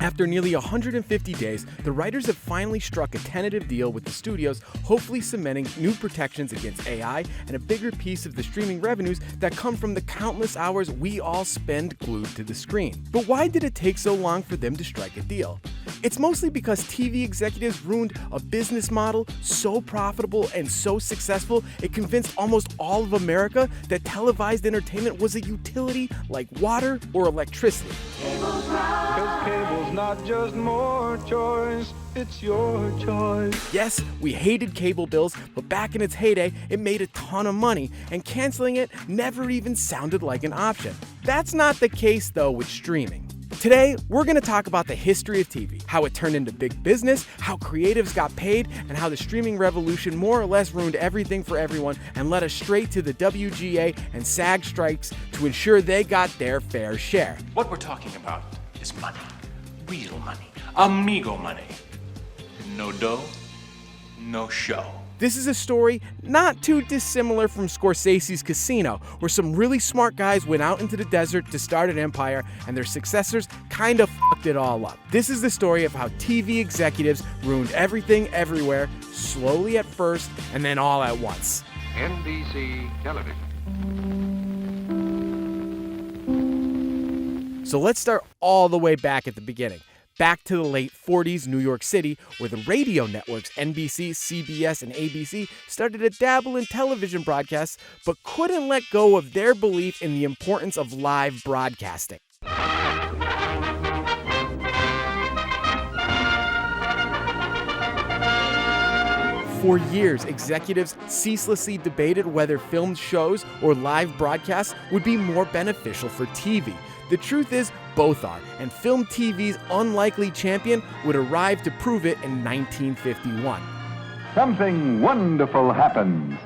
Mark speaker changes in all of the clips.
Speaker 1: After nearly 150 days, the writers have finally struck a tentative deal with the studios, hopefully cementing new protections against AI and a bigger piece of the streaming revenues that come from the countless hours we all spend glued to the screen. But why did it take so long for them to strike a deal? It's mostly because TV executives ruined a business model so profitable and so successful it convinced almost all of America that televised entertainment was a utility like water or electricity.
Speaker 2: Cause cable's not just more choice, it's your choice.
Speaker 1: Yes, we hated cable bills, but back in its heyday, it made a ton of money, and canceling it never even sounded like an option. That's not the case though with streaming. Today, we're going to talk about the history of TV, how it turned into big business, how creatives got paid, and how the streaming revolution more or less ruined everything for everyone and led us straight to the WGA and SAG strikes to ensure they got their fair share.
Speaker 3: What we're talking about is money. Real money. Amigo money. No dough, no show.
Speaker 1: This is a story not too dissimilar from Scorsese's Casino, where some really smart guys went out into the desert to start an empire, and their successors kind of fucked it all up. This is the story of how TV executives ruined everything everywhere, slowly at first, and then all at once.
Speaker 4: NBC Television.
Speaker 1: So let's start all the way back at the beginning. Back to the late 40s New York City, where the radio networks NBC, CBS, and ABC started to dabble in television broadcasts, but couldn't let go of their belief in the importance of live broadcasting. For years, executives ceaselessly debated whether filmed shows or live broadcasts would be more beneficial for TV. The truth is, both are, and film TV's unlikely champion would arrive to prove it in 1951.
Speaker 5: Something wonderful happens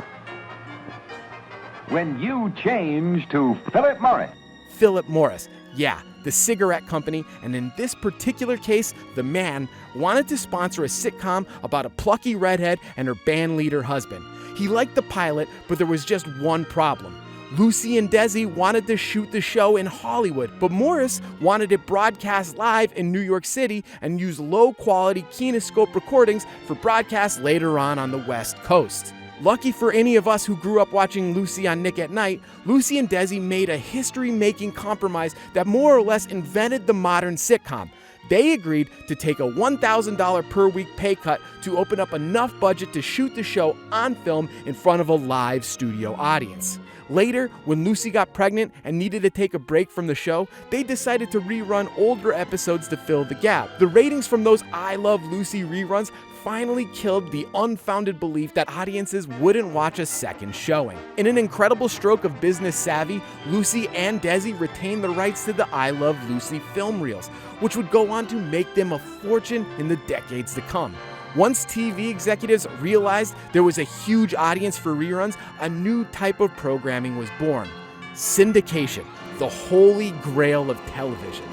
Speaker 5: when you change to Philip Morris.
Speaker 1: Philip Morris, yeah, the cigarette company, and in this particular case, the man, wanted to sponsor a sitcom about a plucky redhead and her band leader husband. He liked the pilot, but there was just one problem. Lucy and Desi wanted to shoot the show in Hollywood, but Morris wanted it broadcast live in New York City and use low-quality kinescope recordings for broadcast later on the West Coast. Lucky for any of us who grew up watching Lucy on Nick at Night, Lucy and Desi made a history-making compromise that more or less invented the modern sitcom. They agreed to take a $1,000 per week pay cut to open up enough budget to shoot the show on film in front of a live studio audience. Later, when Lucy got pregnant and needed to take a break from the show, they decided to rerun older episodes to fill the gap. The ratings from those I Love Lucy reruns finally killed the unfounded belief that audiences wouldn't watch a second showing. In an incredible stroke of business savvy, Lucy and Desi retained the rights to the I Love Lucy film reels, which would go on to make them a fortune in the decades to come. Once TV executives realized there was a huge audience for reruns, a new type of programming was born. Syndication, the holy grail of television.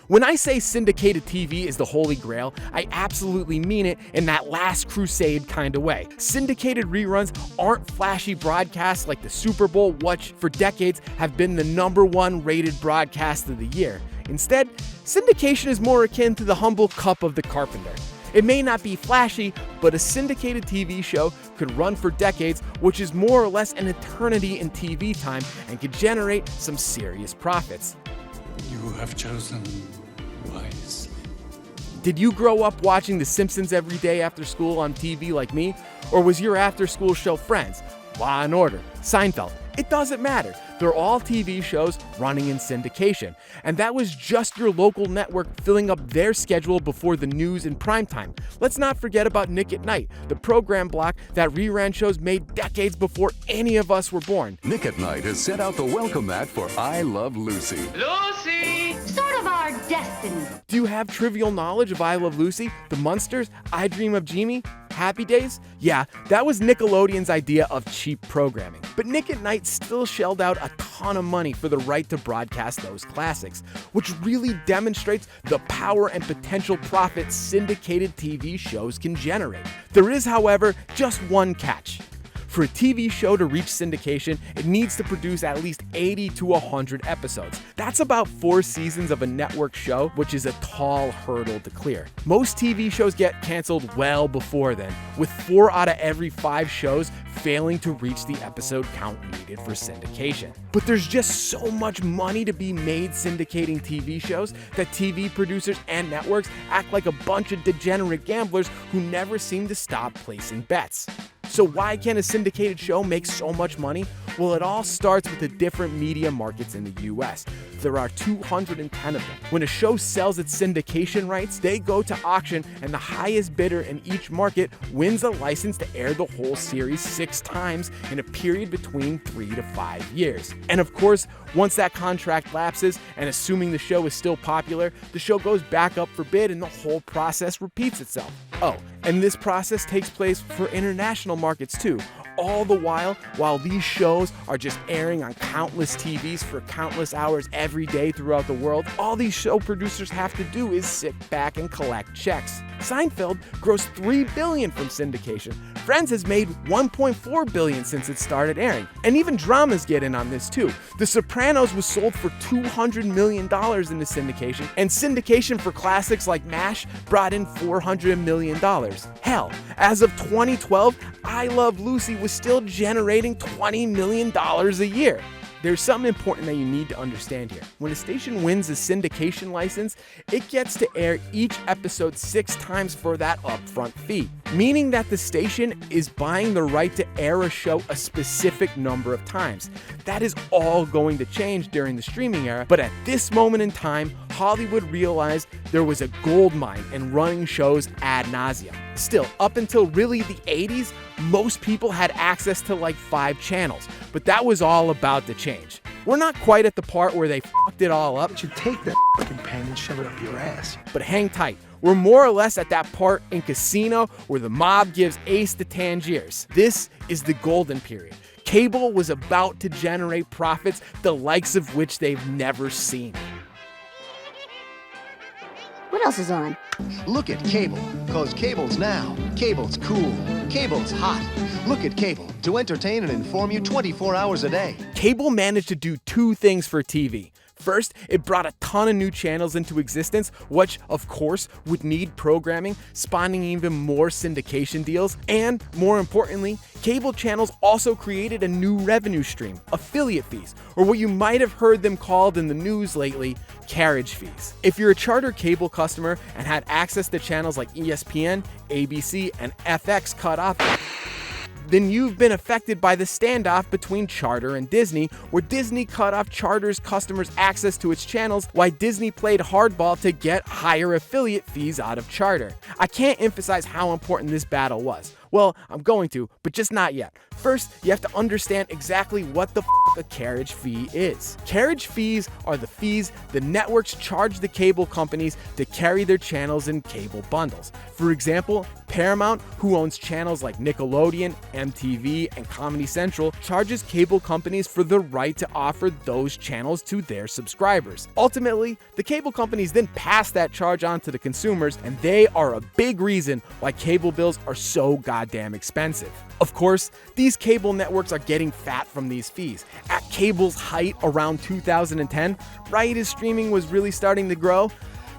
Speaker 1: When I say syndicated TV is the holy grail, I absolutely mean it in that last crusade kind of way. Syndicated reruns aren't flashy broadcasts like the Super Bowl, which for decades have been the #1 rated broadcast of the year. Instead, syndication is more akin to the humble cup of the carpenter. It may not be flashy, but a syndicated TV show could run for decades, which is more or less an eternity in TV time and could generate some serious profits.
Speaker 6: You have chosen wisely.
Speaker 1: Did you grow up watching The Simpsons every day after school on TV like me? Or was your after-school show Friends, Law & Order, Seinfeld? It doesn't matter. They're all TV shows running in syndication. And that was just your local network filling up their schedule before the news in primetime. Let's not forget about Nick at Night, the program block that rerun shows made decades before any of us were born.
Speaker 7: Nick at Night has set out the welcome mat for I Love Lucy.
Speaker 3: Lucy!
Speaker 8: Sort of our destiny.
Speaker 1: Do you have trivial knowledge of I Love Lucy, The Munsters, I Dream of Jeannie, Happy Days? Yeah, that was Nickelodeon's idea of cheap programming. But Nick at Night still shelled out a ton of money for the right to broadcast those classics, which really demonstrates the power and potential profit syndicated TV shows can generate. There is, however, just one catch. For a TV show to reach syndication, it needs to produce at least 80 to 100 episodes. That's about 4 seasons of a network show, which is a tall hurdle to clear. Most TV shows get canceled well before then, with 4 out of every 5 shows failing to reach the episode count needed for syndication. But there's just so much money to be made syndicating TV shows that TV producers and networks act like a bunch of degenerate gamblers who never seem to stop placing bets. So why can a syndicated show make so much money? Well, it all starts with the different media markets in the US. There are 210 of them. When a show sells its syndication rights, they go to auction, and the highest bidder in each market wins a license to air the whole series 6 times in a period between 3 to 5 years. And of course, once that contract lapses, and assuming the show is still popular, the show goes back up for bid and the whole process repeats itself. Oh, and this process takes place for international markets too. All the while these shows are just airing on countless TVs for countless hours every day throughout the world, all these show producers have to do is sit back and collect checks. Seinfeld grossed $3 billion from syndication. Friends has made $1.4 billion since it started airing. And even dramas get in on this too. The Sopranos was sold for $200 million into syndication, and syndication for classics like MASH brought in $400 million. Hell, as of 2012, I Love Lucy was still generating $20 million a year. There's something important that you need to understand here. When a station wins a syndication license, it gets to air each episode 6 times for that upfront fee, meaning that the station is buying the right to air a show a specific number of times. That is all going to change during the streaming era, but at this moment in time, Hollywood realized there was a gold mine in running shows ad nauseum. Still, up until really the 80s, most people had access to like 5 channels, but that was all about to change. We're not quite at the part where they fucked it all up.
Speaker 9: You take that fucking pen and shove it up your ass.
Speaker 1: But hang tight. We're more or less at that part in Casino where the mob gives Ace to Tangiers. This is the golden period. Cable was about to generate profits the likes of which they've never seen.
Speaker 8: What else is on?
Speaker 10: Look at cable, cause cable's now. Cable's cool. Cable's hot. Look at cable to entertain and inform you 24 hours a day.
Speaker 1: Cable managed to do 2 things for TV. First, it brought a ton of new channels into existence, which, of course, would need programming, spawning even more syndication deals. And, more importantly, cable channels also created a new revenue stream, affiliate fees, or what you might have heard them called in the news lately, carriage fees. If you're a Charter cable customer and had access to channels like ESPN, ABC, and FX cut off, then you've been affected by the standoff between Charter and Disney, where Disney cut off Charter's customers' access to its channels, while Disney played hardball to get higher affiliate fees out of Charter. I can't emphasize how important this battle was. Well, I'm going to, but just not yet. First, you have to understand exactly what the a carriage fee is. Carriage fees are the fees the networks charge the cable companies to carry their channels in cable bundles. For example, Paramount, who owns channels like Nickelodeon, MTV, and Comedy Central, charges cable companies for the right to offer those channels to their subscribers. Ultimately, the cable companies then pass that charge on to the consumers, and they are a big reason why cable bills are so goddamn expensive. Of course, these cable networks are getting fat from these fees. At cable's height around 2010, right as streaming was really starting to grow,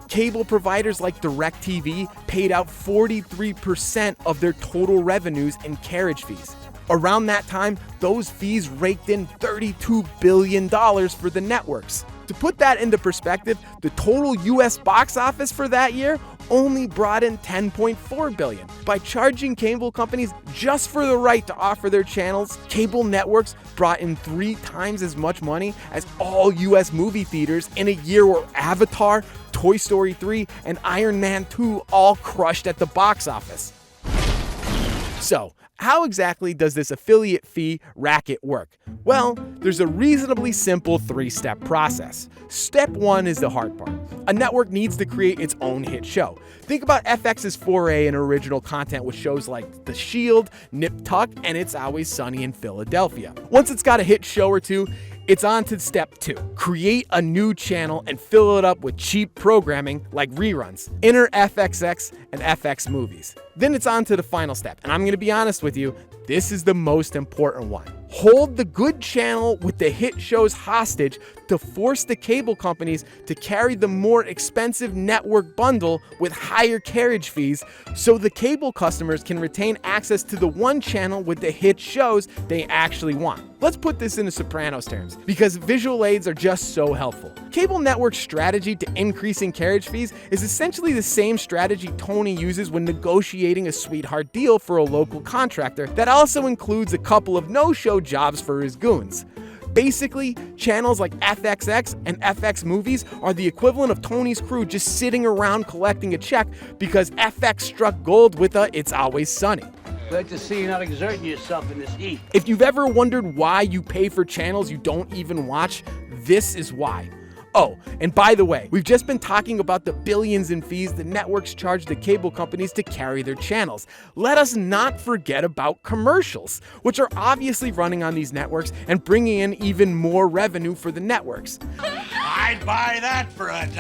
Speaker 1: cable providers like DirecTV paid out 43% of their total revenues in carriage fees. Around that time, those fees raked in $32 billion for the networks. To put that into perspective, the total US box office for that year only brought in $10.4 billion. By charging cable companies just for the right to offer their channels, cable networks brought in 3 times as much money as all US movie theaters in a year where Avatar, Toy Story 3, and Iron Man 2 all crushed at the box office. So, how exactly does this affiliate fee racket work? Well, there's a reasonably simple 3-step process. Step 1 is the hard part. A network needs to create its own hit show. Think about FX's foray in original content with shows like The Shield, Nip Tuck, and It's Always Sunny in Philadelphia. Once it's got a hit show or two, it's on to step 2. Create a new channel and fill it up with cheap programming like reruns. Enter FXX and FX movies. Then it's on to the final step. And I'm going to be honest with you, this is the most important one. Hold the good channel with the hit shows hostage to force the cable companies to carry the more expensive network bundle with higher carriage fees so the cable customers can retain access to the one channel with the hit shows they actually want. Let's put this into Sopranos terms, because visual aids are just so helpful. Cable network's strategy to increasing carriage fees is essentially the same strategy Tony uses when negotiating a sweetheart deal for a local contractor that also includes a couple of no-show jobs for his goons. Basically, channels like FXX and FX Movies are the equivalent of Tony's crew just sitting around collecting a check because FX struck gold with a It's Always Sunny.
Speaker 11: Glad to see you not exerting yourself in this heat.
Speaker 1: If you've ever wondered why you pay for channels you don't even watch, this is why. Oh, and by the way, we've just been talking about the billions in fees the networks charge the cable companies to carry their channels. Let us not forget about commercials, which are obviously running on these networks and bringing in even more revenue for the networks.
Speaker 3: I'd buy that for $1.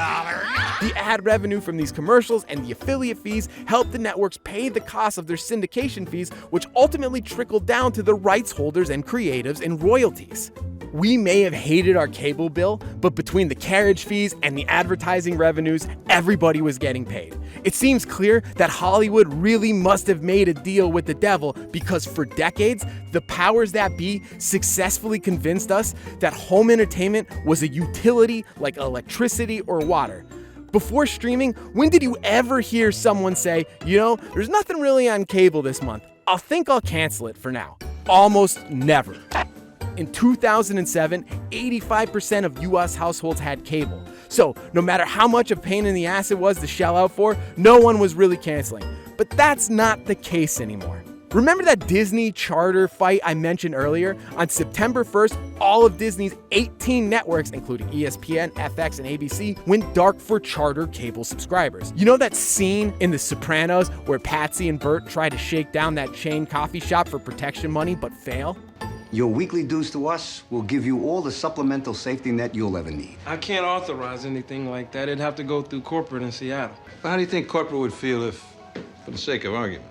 Speaker 1: The ad revenue from these commercials and the affiliate fees help the networks pay the cost of their syndication fees, which ultimately trickle down to the rights holders and creatives in royalties. We may have hated our cable bill, but between the carriage fees and the advertising revenues, everybody was getting paid. It seems clear that Hollywood really must have made a deal with the devil, because for decades, the powers that be successfully convinced us that home entertainment was a utility like electricity or water. Before streaming, when did you ever hear someone say, you know, there's nothing really on cable this month. I'll cancel it for now. Almost never. In 2007, 85% of US households had cable. So no matter how much a pain in the ass it was to shell out for, no one was really canceling. But that's not the case anymore. Remember that Disney Charter fight I mentioned earlier? On September 1st, all of Disney's 18 networks, including ESPN, FX, and ABC, went dark for Charter cable subscribers. You know that scene in The Sopranos where Patsy and Bert try to shake down that chain coffee shop for protection money but fail?
Speaker 12: Your weekly dues to us will give you all the supplemental safety net you'll ever need.
Speaker 13: I can't authorize anything like that. It'd have to go through corporate in Seattle.
Speaker 14: How do you think corporate would feel if, for the sake of argument,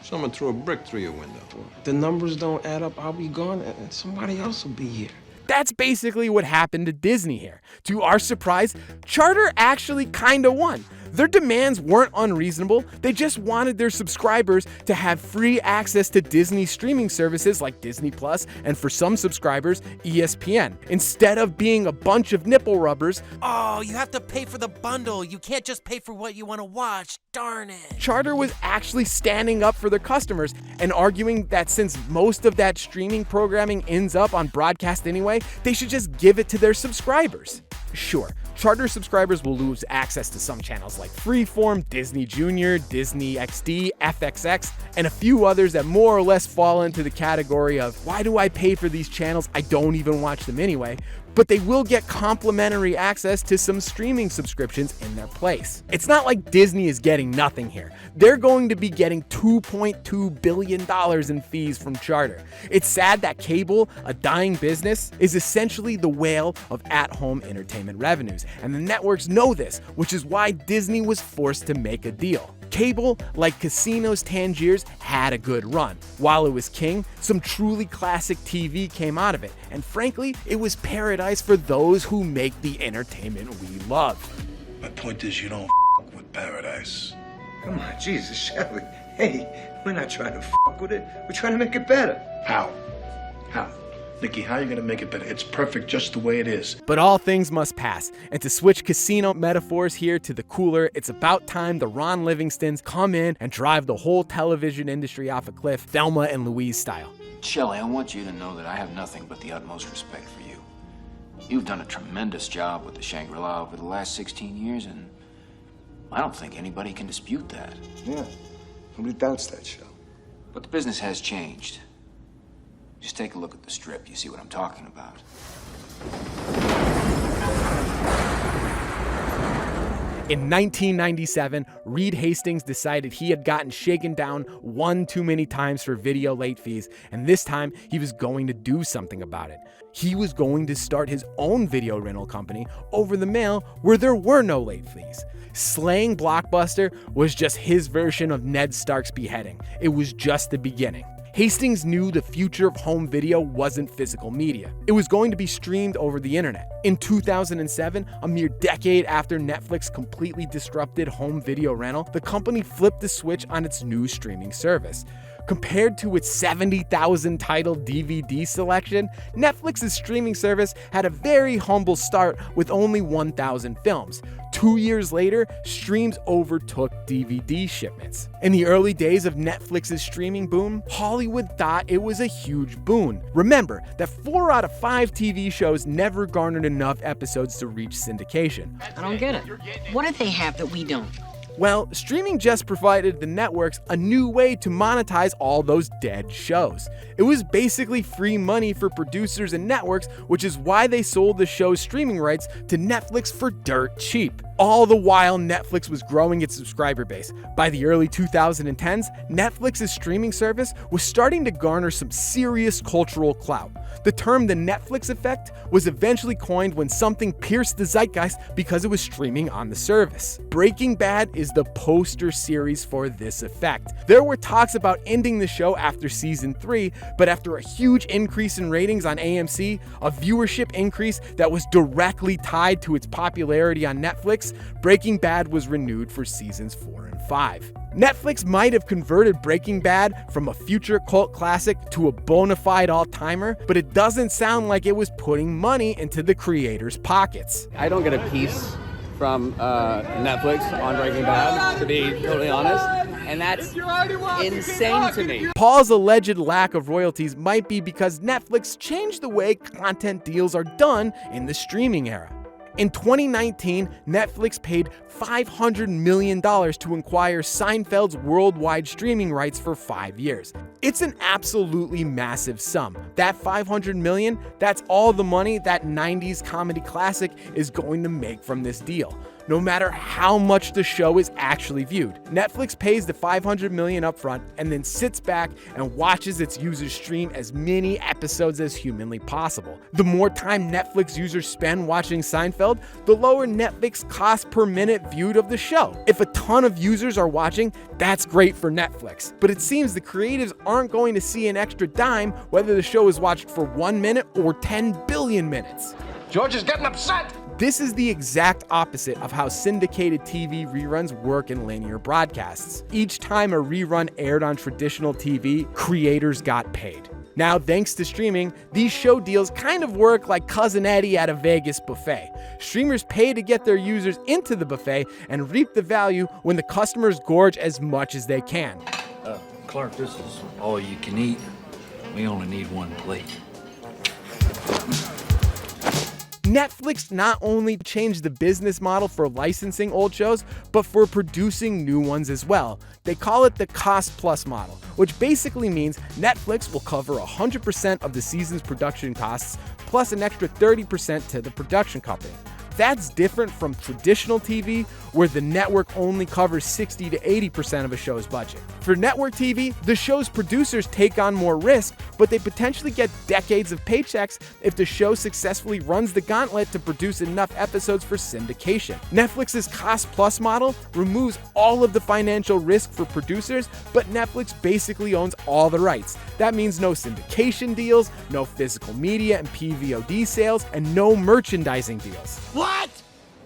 Speaker 14: someone threw a brick through your window?
Speaker 13: The numbers don't add up, I'll be gone, and somebody else will be here.
Speaker 1: That's basically what happened to Disney here. To our surprise, Charter actually kinda won. Their demands weren't unreasonable, they just wanted their subscribers to have free access to Disney streaming services like Disney Plus, and for some subscribers, ESPN. Instead of being a bunch of nipple rubbers,
Speaker 15: oh, you have to pay for the bundle, you can't just pay for what you want to watch, darn it.
Speaker 1: Charter was actually standing up for their customers and arguing that since most of that streaming programming ends up on broadcast anyway, they should just give it to their subscribers. Sure, Charter subscribers will lose access to some channels like Freeform, Disney Junior, Disney XD, FXX, and a few others that more or less fall into the category of, why do I pay for these channels? I don't even watch them anyway. But they will get complimentary access to some streaming subscriptions in their place. It's not like Disney is getting nothing here. They're going to be getting $2.2 billion in fees from Charter. It's sad that cable, a dying business, is essentially the whale of at-home entertainment revenues, and the networks know this, which is why Disney was forced to make a deal. Cable, like Casino's Tangiers, had a good run. While it was king, some truly classic TV came out of it, and frankly, it was paradise for those who make the entertainment we love.
Speaker 16: My point is, you don't with paradise.
Speaker 17: Come on, Jesus, Shelly. Hey, we're not trying to with it. We're trying to make it better.
Speaker 16: How? How? Nikki, how are you going to make it better? It's perfect just the way it is.
Speaker 1: But all things must pass. And to switch casino metaphors here to the cooler, it's about time the Ron Livingstons come in and drive the whole television industry off a cliff, Thelma and Louise style.
Speaker 18: Shelley, I want you to know that I have nothing but the utmost respect for you. You've done a tremendous job with the Shangri-La over the last 16 years, and I don't think anybody can dispute that.
Speaker 17: Yeah, nobody doubts that, Shell.
Speaker 18: But the business has changed. Just take a look at the strip, you see what I'm talking about.
Speaker 1: In 1997, Reed Hastings decided he had gotten shaken down one too many times for video late fees, and this time he was going to do something about it. He was going to start his own video rental company over the mail where there were no late fees. Slaying Blockbuster was just his version of Ned Stark's beheading. It was just the beginning. Hastings knew the future of home video wasn't physical media. It was going to be streamed over the internet. In 2007, a mere decade after Netflix completely disrupted home video rental, the company flipped the switch on its new streaming service. Compared to its 70,000 title DVD selection, Netflix's streaming service had a very humble start with only 1,000 films. 2 years later, streams overtook DVD shipments. In the early days of Netflix's streaming boom, Hollywood thought it was a huge boon. Remember that 4 out of 5 TV shows never garnered enough episodes to reach syndication.
Speaker 19: I don't get it. What do they have that we don't?
Speaker 1: Well, streaming just provided the networks a new way to monetize all those dead shows. It was basically free money for producers and networks, which is why they sold the show's streaming rights to Netflix for dirt cheap. All the while, Netflix was growing its subscriber base. By the early 2010s, Netflix's streaming service was starting to garner some serious cultural clout. The term the Netflix effect was eventually coined when something pierced the zeitgeist because it was streaming on the service. Breaking Bad is the poster series for this effect. There were talks about ending the show after season 3, but after a huge increase in ratings on AMC, a viewership increase that was directly tied to its popularity on Netflix, Breaking Bad was renewed for seasons 4 and 5. Netflix might have converted Breaking Bad from a future cult classic to a bona fide all-timer, but it doesn't sound like it was putting money into the creators' pockets.
Speaker 20: I don't get a piece from Netflix on Breaking Bad, to be totally honest, and that's insane to me.
Speaker 1: Paul's alleged lack of royalties might be because Netflix changed the way content deals are done in the streaming era. In 2019, Netflix paid $500 million to acquire Seinfeld's worldwide streaming rights for 5 years. It's an absolutely massive sum. That $500 million, that's all the money that 90s comedy classic is going to make from this deal, no matter how much the show is actually viewed. Netflix pays the $500 million upfront and then sits back and watches its users stream as many episodes as humanly possible. The more time Netflix users spend watching Seinfeld, the lower Netflix cost per minute viewed of the show. If a ton of users are watching, that's great for Netflix. But it seems the creatives aren't going to see an extra dime whether the show is watched for 1 minute or 10 billion minutes.
Speaker 17: George is getting upset!
Speaker 1: This is the exact opposite of how syndicated TV reruns work in linear broadcasts. Each time a rerun aired on traditional TV, creators got paid. Now, thanks to streaming, these show deals kind of work like Cousin Eddie at a Vegas buffet. Streamers pay to get their users into the buffet and reap the value when the customers gorge as much as they can.
Speaker 21: Clark, this is all you can eat. We only need one plate.
Speaker 1: Netflix not only changed the business model for licensing old shows, but for producing new ones as well. They call it the cost plus model, which basically means Netflix will cover 100% of the season's production costs, plus an extra 30% to the production company. That's different from traditional TV, where the network only covers 60 to 80% of a show's budget. For network TV, the show's producers take on more risk, but they potentially get decades of paychecks if the show successfully runs the gauntlet to produce enough episodes for syndication. Netflix's cost-plus model removes all of the financial risk for producers, but Netflix basically owns all the rights. That means no syndication deals, no physical media and PVOD sales, and no merchandising deals.
Speaker 15: What?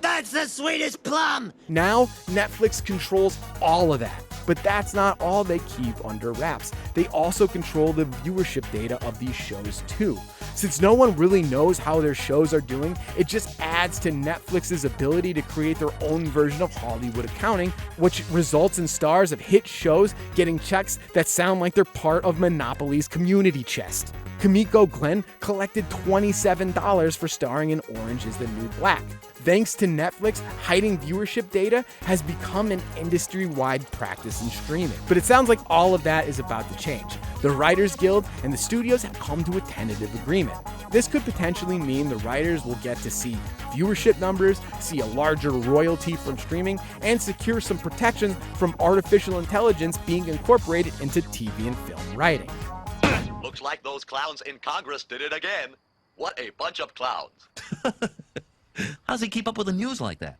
Speaker 15: That's the sweetest plum!
Speaker 1: Now, Netflix controls all of that. But that's not all they keep under wraps. They also control the viewership data of these shows too. Since no one really knows how their shows are doing, it just adds to Netflix's ability to create their own version of Hollywood accounting, which results in stars of hit shows getting checks that sound like they're part of Monopoly's community chest. Kimiko Glenn collected $27 for starring in Orange is the New Black. Thanks to Netflix, hiding viewership data has become an industry-wide practice in streaming. But it sounds like all of that is about to change. The Writers Guild and the studios have come to a tentative agreement. This could potentially mean the writers will get to see viewership numbers, see a larger royalty from streaming, and secure some protections from artificial intelligence being incorporated into TV and film writing.
Speaker 22: Looks like those clowns in Congress did it again. What a bunch of clowns.
Speaker 23: How does he keep up with the news like that?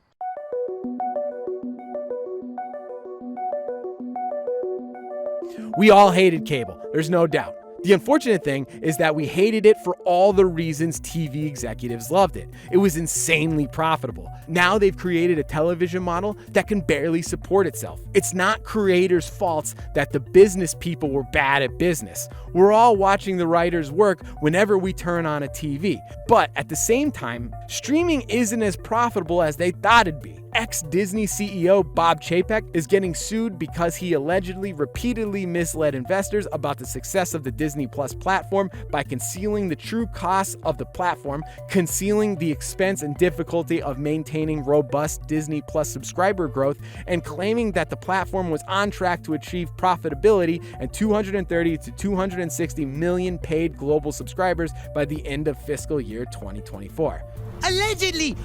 Speaker 1: We all hated cable, there's no doubt. The unfortunate thing is that we hated it for all the reasons TV executives loved it. It was insanely profitable. Now they've created a television model that can barely support itself. It's not creators' faults that the business people were bad at business. We're all watching the writers work whenever we turn on a TV. But at the same time, streaming isn't as profitable as they thought it'd be. Ex-Disney CEO Bob Chapek is getting sued because he allegedly repeatedly misled investors about the success of the Disney Plus platform by concealing the true costs of the platform, concealing the expense and difficulty of maintaining robust Disney Plus subscriber growth, and claiming that the platform was on track to achieve profitability and 230 to 260 million paid global subscribers by the end of fiscal year 2024.
Speaker 15: Allegedly!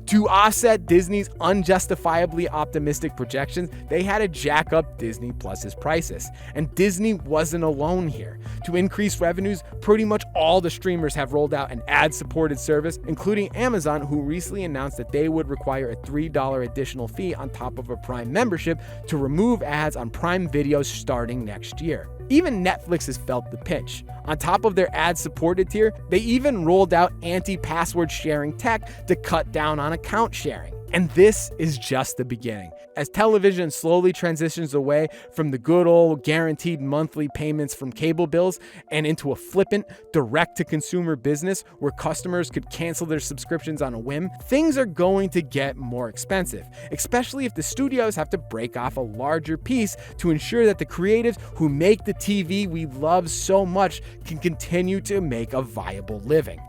Speaker 1: To offset Disney's unjustifiably optimistic projections, they had to jack up Disney Plus's prices. And Disney wasn't alone here. To increase revenues, pretty much all the streamers have rolled out an ad-supported service, including Amazon, who recently announced that they would require a $3 additional fee on top of a Prime membership to remove ads on Prime videos starting next year. Even Netflix has felt the pinch. On top of their ad-supported tier, they even rolled out anti-password sharing tech to cut down on account sharing. And this is just the beginning. As television slowly transitions away from the good old guaranteed monthly payments from cable bills and into a flippant, direct-to-consumer business where customers could cancel their subscriptions on a whim, things are going to get more expensive, especially if the studios have to break off a larger piece to ensure that the creatives who make the TV we love so much can continue to make a viable living.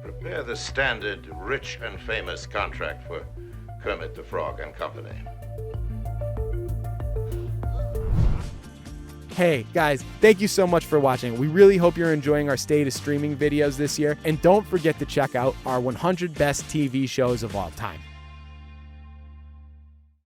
Speaker 2: Prepare the standard rich and famous contract for Kermit the Frog and Company.
Speaker 1: Hey guys, thank you so much for watching. We really hope you're enjoying our state of streaming videos this year, and don't forget to check out our 100 best TV shows of all time.